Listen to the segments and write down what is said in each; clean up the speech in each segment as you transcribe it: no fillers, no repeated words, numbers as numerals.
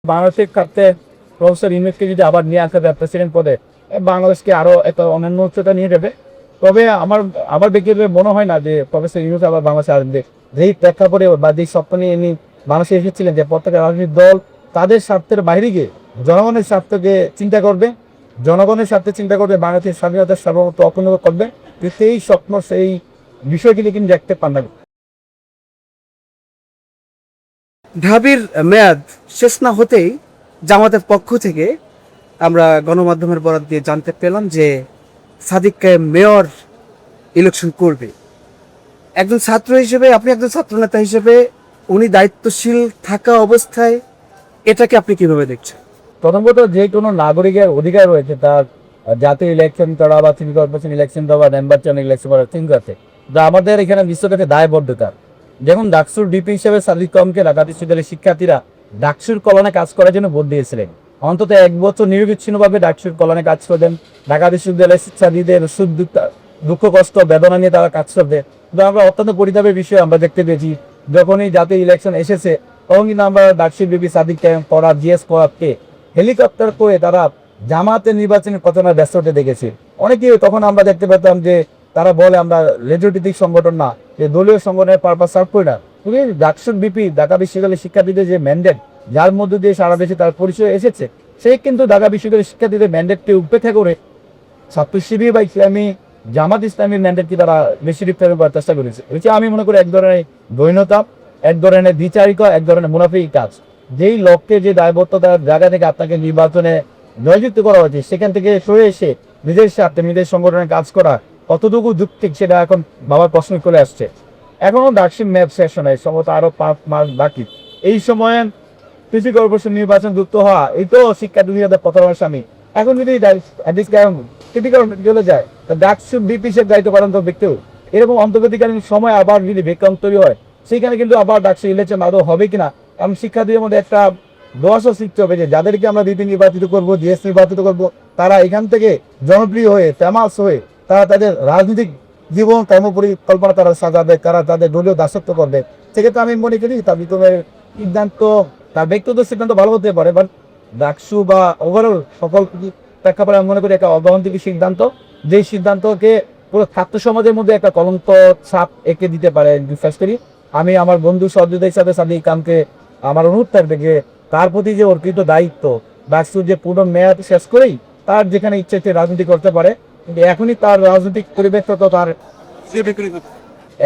বাংলাদেশের ক্ষেত্রে প্রফেসর ইউনূসকে যদি আবার নিয়ে আসা যায় প্রেসিডেন্ট পদে, বাংলাদেশকে আরো একটা অন্যান্য উচ্চতা নিয়ে যাবে। তবে আমার ব্যক্তিগত মনে হয় না যে প্রফেসর ইউনূস আবার বাংলাদেশে আসবে। যেই প্রেক্ষাপটে বা যেই স্বপ্ন নিয়ে ইনি বাংলাদেশে এসেছিলেন যে প্রত্যেকটা রাজনৈতিক দল তাদের স্বার্থের বাইরে গিয়ে জনগণের স্বার্থকে চিন্তা করবে, জনগণের স্বার্থে চিন্তা করবে, বাংলাদেশের স্বাধীনতার সার্বভৌমত্ব অক্ষুণ্ণ করবে। সেই স্বপ্ন, সেই বিষয়গুলি কিন্তু দেখতে পান না। ঢাবির মেয়াদ শেষ না হতেই জামাতের পক্ষ থেকে আমরা গণমাধ্যমের বরাত দিয়ে জানতে পেলাম যে সাদিক কায়েম মেয়র ইলেকশন করবে। একজন ছাত্র হিসেবে, আপনি একজন ছাত্র নেতা হিসেবে উনি দায়িত্বশীল থাকা অবস্থায় এটাকে আপনি কিভাবে দেখছেন? প্রথমত যে কোনো নাগরিকের অধিকার রয়েছে তার জাতীয় ইলেকশন করা বা সিটি কর্পোরেশন ইলেকশন দেওয়া বা নির্বাচন ইলেকশন করা ঠিক আছে, যা আমাদের এখানে বিশ্বকাপে দায়বদ্ধতা। যেমন ডাকসুর ডিপি হিসেবে সাদিক কায়েমকে ঢাকা বিশ্ববিদ্যালয়ের শিক্ষার্থীরা ডাকসুর কল্যাণে কাজ করার জন্য ভোট দিয়েছিলেন। অন্তত 1 বছর নিরবিচ্ছিন্নভাবে ডাকসুর কল্যাণে কাজ করবেন। ঢাকা বিশ্ববিদ্যালয়ের শিক্ষার্থীদের দুঃখ কষ্ট বেদনা নিয়ে তারা কাজ করবে। কিন্তু আমরা অত্যন্ত পরিতাপের বিষয় আমরা দেখতে পেয়েছি, যখনই জাতীয় ইলেকশন এসেছে তখন কিন্তু আমরা ডাকসুর ডিপি সাদিক কায়েম পড়া জিএস পড়াকে হেলিকপ্টার করে তারা জামাতের নির্বাচনের প্রচারণায় ব্যস্ত হতে দেখেছি। অনেকেই তখন আমরা দেখতে পেতাম যে তারা বলে আমরা রেডিওটিক সংগঠন না, যে দলীয় সংগঠনের পারপাস সার্ভ করি না। তুমি ডাকসুর বিপি ঢাকা বিশ্ববিদ্যালয়ের শিক্ষার্থীদের যে ম্যান্ডেট, যার মধ্য দিয়ে সারা দেশে তার পরিচয় এসেছে, সেই কিন্তু ঢাকা বিশ্ববিদ্যালয়ের শিক্ষার্থীদের ম্যান্ডেটকে উপেক্ষা করে ছাত্র শিবির বা ইসলামী জামাত ইসলামীর ম্যান্ডেটকে তারা বেশি রিপ্রেজেন্ট করার চেষ্টা করেছে। আমি মনে করি এক ধরনের দৈন্যতা, এক ধরনের দ্বিচারিতা, এক ধরনের মুনাফিক কাজ। যেই লক্ষ্যে যে দায়বদ্ধতার জায়গা থেকে আপনাকে নির্বাচনে জয়যুক্ত করা হয়েছে, সেখান থেকে সরে এসে নিজের স্বার্থে নিজের সংগঠনে কাজ করা কতটুকু যুক্তিক সেটা এখন বাবার প্রশ্ন করে আসছে। এখনো ডাকসুর ম্যাপ শেষ হয়, সম্ভবত আরো 5 মাস বাকি। এই সময়ে সিটি কর্পোরেশন নির্বাচন যুক্ত হওয়া, এই তো শিক্ষার্থীদের প্রথম স্বামী। এখন যদি সিটি কর্পোরেশন চলে যায়, ডাকসুর ডিপি হিসেবে দায়িত্ব পালন তো ব্যক্তিও এরকম অন্তর্বর্তীকালীন সময় আবার যদি ভ্যাকান্ট তৈরি হয়, সেখানে কিন্তু আবার ডাকসু ইলেকশন আদৌ হবে কিনা, কারণ শিক্ষার্থীদের মধ্যে একটা দোয়াশও শিখতে হবে যে যাদেরকে আমরা ডিপি নির্বাচিত করবো, জিএস নির্বাচিত করবো, তারা এখান থেকে জনপ্রিয় হয়ে ফেমাস হয়ে তারা তাদের রাজনৈতিক জীবন কর্মপরিকল্পনা তারা সাজাবে, তারা তাদের দলীয় দাসত্ব করবে। সেক্ষেত্রে আমি মনে করি তার ভিতরে সিদ্ধান্ত, তার ব্যক্তিগত সিদ্ধান্ত ভালো হতে পারে, বাট ডাকসু বা ওভারঅল সকল প্রেক্ষাপটে আমি মনে করি একটা অবহন্তিক সিদ্ধান্ত, যে সিদ্ধান্তকে পুরো ছাত্র সমাজের মধ্যে একটা কলঙ্ক ছাপ এঁকে দিতে পারে। বিশ্বাস করি আমি আমার বন্ধু সহযোগিতা হিসাবে সাদিক কায়েমকে আমার অনুরোধ থাকবে যে তার প্রতি যে অর্পিত দায়িত্ব, ডাকসুর যে পুরো মেয়াদ শেষ করেই তার যেখানে ইচ্ছে সে রাজনীতি করতে পারে, কিন্তু এখনই তার রাজনৈতিক পরিবেশটা তো তার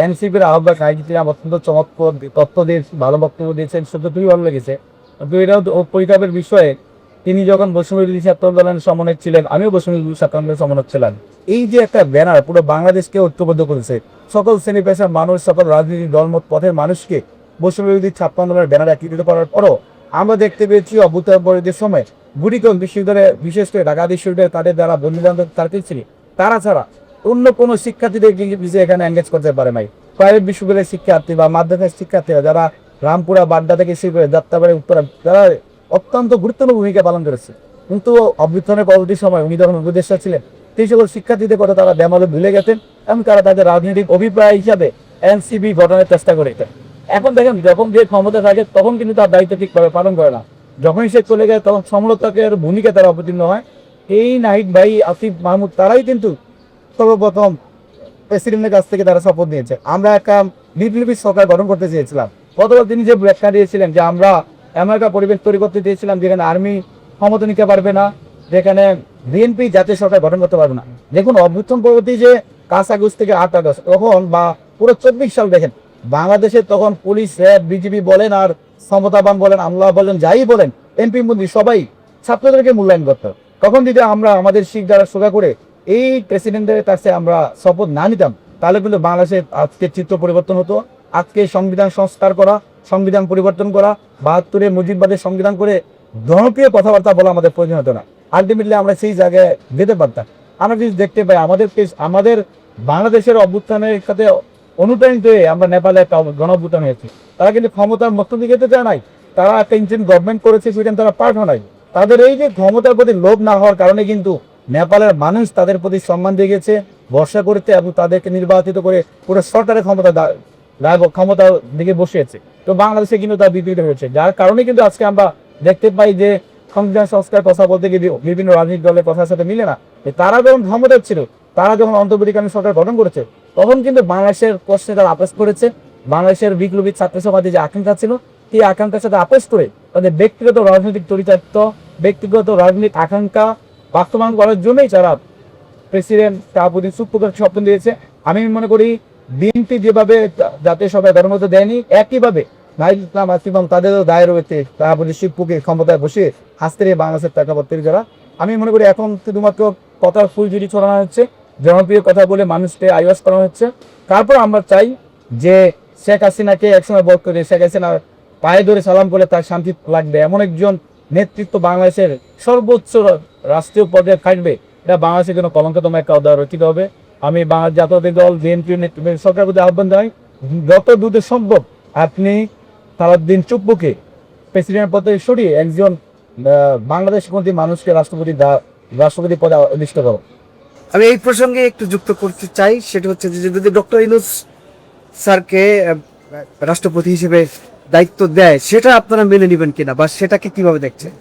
এনসিপির আহ্বায়ক নাইজিয়া অত্যন্ত চমৎকার তথ্য দিয়ে ভালো বক্তব্য দিয়েছেন, শুধু খুবই ভালো লেগেছে। তো এটাও পরিতাপের বিষয়ে তিনি যখন বৈষম্যবিরোধী ছাত্র আন্দোলনের সমন্বয়ক ছিলেন, আমিও বৈষম্যবিরোধী ছাত্র আন্দোলনের সমন্বয়ক ছিলাম। এই যে একটা ব্যানার পুরো বাংলাদেশকে ঐক্যবদ্ধ করেছে, সকল শ্রেণী পেশার মানুষ, সকল রাজনীতি দলমত পথের মানুষকে বৈষম্যবিরোধী ছাত্র আন্দোলনের ব্যানার একীকৃত করার পরও আমরা দেখতে পেয়েছি অভ্যুত্থানের সময় বুড়িকল বিশ্ববিদ্যালয়ে, বিশেষ করে ঢাকা বিশ্ববিদ্যালয়ে তাদের দ্বারা বন্ধুবান্ধব তারা ছাড়া অন্য কোনো শিক্ষার্থীদের এখানে এনগেজ করতে পারে নাই। প্রাইভেট বিশ্ববিদ্যালয়ের শিক্ষার্থী বা মাধ্যমিক শিক্ষার্থীরা যারা রামপুরা বাড্ডা থেকে শুরু করে যাত্রাবাড়ি উত্তরা, তারা অত্যন্ত গুরুত্বপূর্ণ ভূমিকা পালন করেছে। কিন্তু অভ্যুত্থানের পরবর্তী সময় উনি যখন উপদেষ্টা ছিলেন, সেই সকল শিক্ষার্থীদের কথা তারা বেমালে ভুলে গেছেন এবং তারা তাদের রাজনৈতিক অভিপ্রায় হিসাবে এনসিপি গঠনের চেষ্টা করেছেন। এখন দেখেন যখন যে ক্ষমতা থাকে তখন কিন্তু তার দায়িত্ব ঠিকভাবে পালন করে না, যখনই সে চলে যায় তখন সমালোচকের ভূমিকা তারা অবতীর্ণ হয়। এই নাহিদ ভাই, আসিফ মাহমুদ, তারাই কিন্তু সর্বপ্রথম প্রেসিডেন্টের কাছ থেকে তারা শপথ নিয়েছে। আমরা একটা নির্বিপ্লবী সরকার গঠন করতে চেয়েছিলাম। গতবার তিনি যে ব্যাখ্যা দিয়েছিলেন যে আমরা এমন একটা পরিবেশ তৈরি করতে চেয়েছিলাম যেখানে আর্মি ক্ষমতা নিতে পারবে না, যেখানে বিএনপি জাতীয় সরকার গঠন করতে পারবে না। দেখুন অভ্যুত্থান পরবর্তী যে 5 আগস্ট থেকে 8 আগস্ট তখন বা পুরো 24 সাল দেখেন বাংলাদেশে তখন পুলিশ, র্যাব, বিজিবি বলেন আর ক্ষমতাবান বলেন, আমলা বলেন, যাই বলেন, এমপি মন্ত্রী সবাই ছাত্রদেরকে মূল্যায়ন করতো। তখন যদি আমরা আমাদের শিখ দ্বারা সোজা করে এই প্রেসিডেন্টের কাছে আমরা শপথ না নিতাম, তাহলে কিন্তু বাংলাদেশের আজকের চিত্র পরিবর্তন হতো। আজকে সংবিধান সংস্কার করা, সংবিধান পরিবর্তন করা, 72-এ মুজিববাদের সংবিধান করে জনপ্রিয় কথাবার্তা বলা আমাদের প্রয়োজন হতো না। আলটিমেটলি আমরা সেই জায়গায় যেতে পারতাম। আমরা যদি দেখতে পাই আমাদের বাংলাদেশের অভ্যুত্থানের সাথে অনুপ্রাণিত হয়ে আমরা নেপালে একটা গণ অভ্যুত্থান হয়েছে। তারা কিন্তু ক্ষমতার মস্তদিকে যেতে চায় নাই, তারা একটা ইন্ডিয়ান গভর্নমেন্ট করেছে, সেখানে তারা পার্ট হয় নাই। তাদের এই যে ক্ষমতার প্রতি লোভ না হওয়ার কারণে কিন্তু নেপালের মানুষ তাদের প্রতি সম্মান দিয়ে গেছে, ভরসা করতে এবং তাদেরকে নির্বাচিত করে পুরো সরকারের ক্ষমতার দিকে বসিয়েছে। তো বাংলাদেশে কিন্তু তার বিপরীত হয়েছে, যার কারণে কিন্তু আজকে আমরা দেখতে পাই যে সংবিধান সংস্কার কথা বলতে গিয়ে বিভিন্ন রাজনৈতিক দলের কথার সাথে মিলে না। তারা যখন ক্ষমতা ছিল, তারা যখন অন্তর্বর্তীকালীন সরকার গঠন করেছে, তখন কিন্তু বাংলাদেশের প্রশ্নে তারা আপোষ করেছে। বাংলাদেশের বিপ্লবী ছাত্র সমাজে যে আকাঙ্ক্ষা ছিল, সেই আকাঙ্ক্ষার সাথে আপোষ করে তাদের ব্যক্তিগত রাজনৈতিক চরিতার্থ, ব্যক্তিগত রাজনৈতিক আকাঙ্ক্ষা বাস্তবায়ন করার জন্যই তারা প্রেসিডেন্ট শাহাবুদ্দিন সুপ্রকার স্বপ্ন দিয়েছে। আমি মনে করি বিএনপি যেভাবে জাতীয় সভায় গণমত দেয়নি, একইভাবে নাহিদ ইসলাম আসিফ তাদেরও দায় রয়েছে শাহাবুদ্দিন সুপ্পুকে ক্ষমতায় বসে হাসতে বাংলাদেশের টাকাপত্রের যারা। আমি মনে করি এখন শুধুমাত্র কথার ফুলঝুরি ছড়ানো হচ্ছে, জনপ্রিয় কথা বলে মানুষকে আইওয়াস করা হচ্ছে। তারপর আমরা চাই যে শেখ হাসিনাকে একসময় বধ করে শেখ হাসিনা পায়ে ধরে সালাম করলে তার শান্তি লাগবে, এমন একজন নেতৃত্ব বাংলাদেশের সর্বোচ্চ রাষ্ট্রীয় পর্যায়ে থাকবে, এটা বাংলাদেশের জন্য কলঙ্কতম একটা অধ্যায় রচিত হবে। আমি বাংলাদেশ জাতীয়তাবাদী দল বিএনপি সরকারের প্রতি আহ্বান জানাই, যত দ্রুত সম্ভব আপনি সালাউদ্দিন চুপ্পুকে প্রেসিডেন্ট পদে সরিয়ে একজন বাংলাদেশের মধ্যে মানুষকে রাষ্ট্রপতি পদে অধিষ্ঠিত করো। আমি এই প্রসঙ্গে একটু যুক্ত করতে চাই, সেটা হচ্ছে যে যদি ডক্টর ইউনূস স্যারকে রাষ্ট্রপতি হিসেবে দায়িত্ব দেয়, সেটা আপনারা মেনে নেবেন কিনা বা সেটাকে কিভাবে দেখছেন?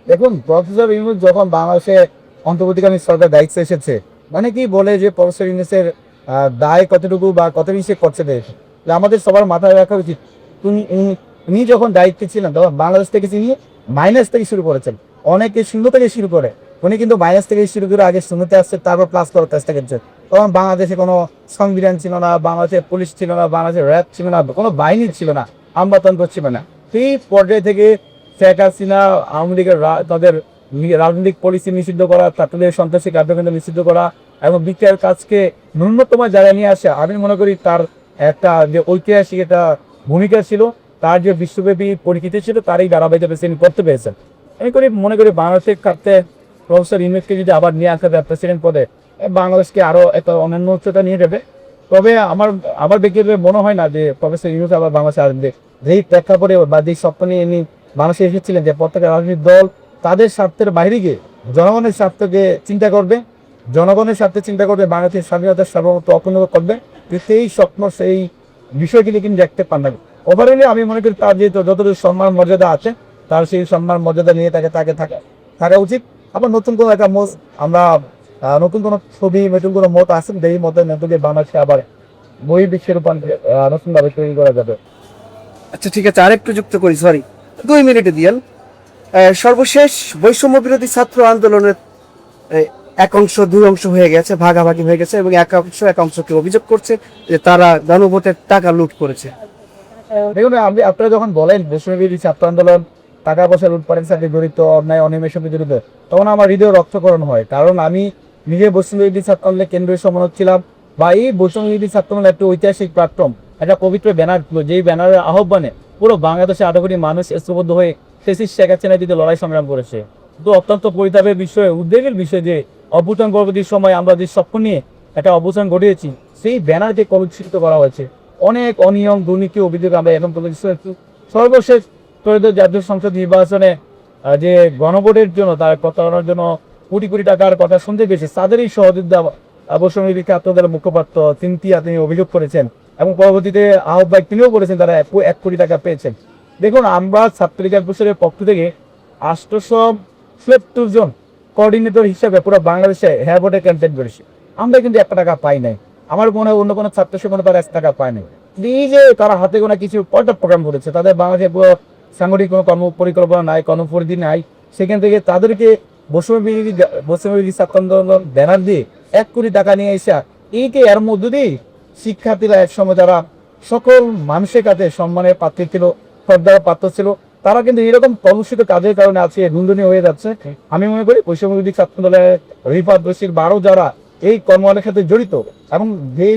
দেখুন, প্রফেসর ইউনূস যখন বাংলাদেশে অন্তর্বর্তীকালীন সরকার দায়িত্বে এসেছে, মানে কি বলে যে প্রফেসর ইউনূসের দায় কতটুকু বা কতটুকু সে করছে দেশ, আমাদের সবার মাথায় রাখা উচিত। উনি যখন দায়িত্বে ছিলেন তখন বাংলাদেশ থেকে তিনি মাইনাস থেকে শুরু করেছেন, অনেকে শূন্য থেকে শুরু করে, উনি কিন্তু মাইনাস থেকে শুরু করে আগে শূন্যতে আসছে, তারপর প্লাস করার চেষ্টা করছে। তখন বাংলাদেশে কোনো সংবিধান ছিল না, বাংলাদেশের পুলিশ ছিল না, বাংলাদেশের র্যাব ছিল না, কোনো বাহিনী ছিল না, আমলাতন্ত্র ছিল না। সেই পর্যায়ে থেকে শেখ হাসিনা আওয়ামী লীগের তাদের রাজনৈতিক পলিসি নিষিদ্ধ করা, ছাত্রদের সন্ত্রাসী কার্যক্রম নিষিদ্ধ করা এবং বিচার কাজকে ন্যূনতম জায়গায় নিয়ে আসা, আমি মনে করি তার একটা যে ঐতিহাসিক একটা ভূমিকা ছিল, তার যে বিশ্বব্যাপী পরিচিতি ছিল, তারই ধারাবাহিকতা তিনি করতে পেরেছেন। আমি মনে করি বাংলাদেশের ক্ষেত্রে প্রফেসর ইউনূসকে যদি আবার নিয়ে আসা যায় প্রেসিডেন্ট পদে, বাংলাদেশকে আরও একটা অন্যান্য উচ্চতা নিয়ে যাবে। তবে আমার ব্যক্তিগত মনে হয় না যে প্রফেসর ইউনূস আবার বাংলাদেশে আসবে। যেই প্রেক্ষাপটে বা যেই স্বপ্ন নিয়ে ইনি বাংলাদেশে এসেছিলেন, যে প্রত্যেকটা রাজনৈতিক দল তাদের স্বার্থের বাইরে গিয়ে জনগণের স্বার্থকে চিন্তা করবে, জনগণের স্বার্থে চিন্তা করবে, বাংলাদেশের স্বাধীনতার সার্বভৌমত্ব অক্ষুণ্ণ করবে, সেই স্বপ্ন সেই বিষয়গুলি কিন্তু দেখতে পান না। ওভারঅলি আমি মনে করি তার যেহেতু যতটুকু সম্মান মর্যাদা আছে, তার সেই সম্মান মর্যাদা নিয়ে তাকে থাকা উচিত। আবার নতুন কোনো একটা আমরা নতুন কোনো ছবি, নতুন কোনো মত আসেন, এই মতের মধ্যে বাংলাদেশে আবার বহির্বিশ্বের রূপান্তরে নতুনভাবে তৈরি করা যাবে। আচ্ছা ঠিক আছে, আরেকটু যুক্ত করি, সরি 2 মিনিটে দিয়েন। সর্বশেষ বৈষম্য বিরোধী ছাত্র আন্দোলনের এক অংশ 2 অংশ হয়ে গেছে, ভাগাভাগি হয়ে গেছে, এবং এক অংশকে অভিযোগ করছে যে তারা গণভোটের টাকা লুট করেছে। দেখুন, আপনারা যখন বলেন বৈষম্য বিরোধী ছাত্র আন্দোলন টাকা পয়সা লুটপাটের সাথে জড়িত, অন্যায় অনিয়মের সাথে জড়িত, তখন আমার হৃদয় রক্তকরণ হয়। কারণ আমি নিজে বৈষম্য বিরোধী ছাত্র আন্দোলনের কেন্দ্রীয় সমন্বয়ক ছিলাম, বা এই বৈষম্য বিরোধী ছাত্র আন্দোলন একটা ঐতিহাসিক প্ল্যাটফর্ম, একটা পবিত্র ব্যানার ছিল, যেই ব্যানারের আহ্বানে পুরো বাংলাদেশে 18 কোটি মানুষ ঐক্যবদ্ধ হয়ে শেখ হাসিনার বিরুদ্ধে লড়াই সংগ্রাম করেছে। তো অত্যন্ত পরিতাপের বিষয়, উদ্বেগের বিষয় যে অভ্যুত্থান পরবর্তী সময় আমরা যে স্বপ্ন নিয়ে একটা অবস্থান ঘটিয়েছি, সেই ব্যানারকে কলুষিত করা হয়েছে। অনেক অনিয়ম, দুর্নীতি অভিযোগ আমরা এখন পর্যন্ত। সর্বশেষ ত্রয়োদশ জাতীয় সংসদ নির্বাচনে যে গণভোটের জন্য তার প্রতারণার জন্য কোটি কোটি টাকার কথা শুনতে পেয়েছে, তাদেরই সহযোদ্ধা বৈষম্য বিরোধী ছাত্র আন্দোলনের মুখপাত্র তিনি অভিযোগ করেছেন, এবং পরবর্তীতে আহ্বায়ক তিনিও বলেছেন তারা 1 কোটি টাকা পেয়েছেন। দেখুন, আমরা ছাত্রলীগের পরিষদের পক্ষ থেকে 877 জন কোঅর্ডিনেটর হিসাবে পুরো বাংলাদেশে হেয়ার ভোটের ক্যাম্পেইন করেছি, আমরা কিন্তু 1 টাকা পাই নাই। আমার মনে হয় অন্য কোনো ছাত্র সংগঠন তারা 1 টাকা পায় নাই। এই যে তারা হাতে গোনা কিছু প্রোগ্রাম করেছে, তাদের বাংলাদেশে পুরো সাংগঠনিক কোনো কর্ম পরিকল্পনা নাই, কর্মপরিধি নাই, সেখান থেকে তাদেরকে বৈষম্য বিরোধী ছাত্র আন্দোলন ব্যানার দিয়ে 1 কোটি টাকা নিয়ে এসে এর মধ্য দিয়ে শিক্ষার্থীরা একসময় তারা সকল মানুষের কাছে সম্মানের পাত্র ছিল, শ্রদ্ধার পাত্র ছিল, তারা কিন্তু এরকম কলুষিত কাজের কারণে আজকে দুর্নীতি হয়ে যাচ্ছে। আমি মনে করি বৈষম্য বিরোধী ছাত্র আন্দোলনের রিফাত বশির বারো যারা এই কর্মকাণ্ডের সাথে জড়িত, এবং যে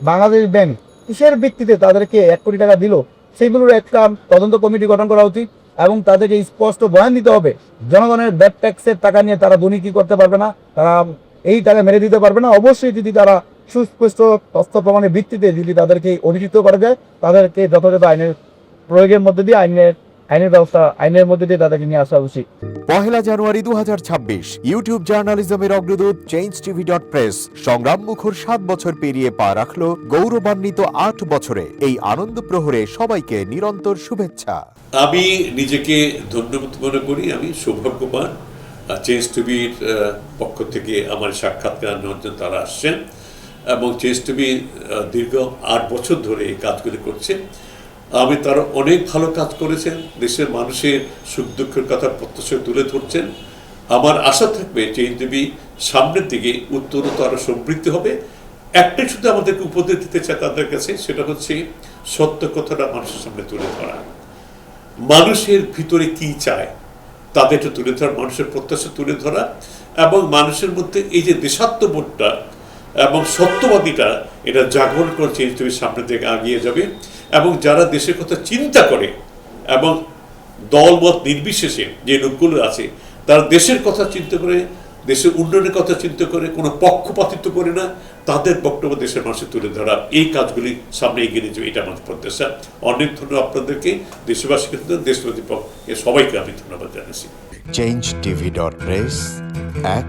বাংলাদেশ ব্যাংক কিসের ভিত্তিতে তাদেরকে 1 কোটি টাকা দিল, সেইগুলোর একটা তদন্ত কমিটি গঠন করা উচিত, এবং তাদেরকে স্পষ্ট বয়ান দিতে হবে জনগণের ব্যাড ট্যাক্সের টাকা নিয়ে তারা দুর্নীতি করতে পারবে না, তারা এই টাকা মেরে দিতে পারবে না। অবশ্যই যদি তারা সুস্পষ্ট তথ্য প্রমাণের ভিত্তিতে যদি তাদেরকে অভিযুক্ত করা যায়, তাদেরকে যথাযথ আইনের প্রয়োগের মধ্যে দিয়ে আইনের আইনের ব্যবস্থা, আইনের মধ্যে দিয়ে তাদেরকে নিয়ে আসা উচিত। 1 জানুয়ারি 2026 ইউটিউব জার্নালিজমের অগ্রদূত changeTV.press সংগ্রাম মুখর 7 বছর পেরিয়ে পা রাখলো গৌরবান্বিত 8 বছরে। এই আনন্দ প্রহরে সবাইকে নিরন্তর শুভেচ্ছা। আমি নিজেকে ধন্যবাদ মনে করি, আমি সৌভাগ্যবান। চেঞ্জ টিভির পক্ষ থেকে আমার সাক্ষাৎকার নেওয়ার জন্য তারা আসছেন এবং চেঞ্জ টিভি দীর্ঘ 8 বছর ধরে এই কাজগুলি করছে। আমি তারা অনেক ভালো কাজ করেছেন, দেশের মানুষের সুখ দুঃখের কথা প্রত্যক্ষ তুলে ধরছেন। আমার আশা থাকবে চেঞ্জ টিভি সামনের দিকে উত্তরোত্তর আরও সমৃদ্ধ হবে। একটাই শুধু আমাদেরকে উপদেশ দিতে চায় তাদের কাছে, সেটা হচ্ছে সত্য কথাটা মানুষের সামনে তুলে ধরা, মানুষের ভিতরে কি চায় তাদেরটা তুলে ধরা, মানুষের প্রত্যাশা তুলে ধরা এবং মানুষের মধ্যে এই যে দেশাত্মবোধটা এবং সত্যবাদীটা এটা জাগরণ করে চেঞ্জ টিভি সামনের দিকে এগিয়ে যাবে। এবং যারা দেশের কথা চিন্তা করে এবং দলমত নির্বিশেষে যে লোকগুলো আছে তারা দেশের কথা চিন্তা করে, দেশের উন্নয়নের কথা চিন্তা করে, কোনো পক্ষপাতিত্ব করে না, তাদের বক্তব্য দেশের মানুষে তুলে ধরা, এই কাজগুলি সামনে এগিয়ে নিয়ে যাবে, এটা আমাদের প্রত্যাশা। অনেক ধন্যবাদ আপনাদেরকে, দেশবাসীকে, দেশবাসী সবাইকে আমি ধন্যবাদ জানাচ্ছি। changeTV.press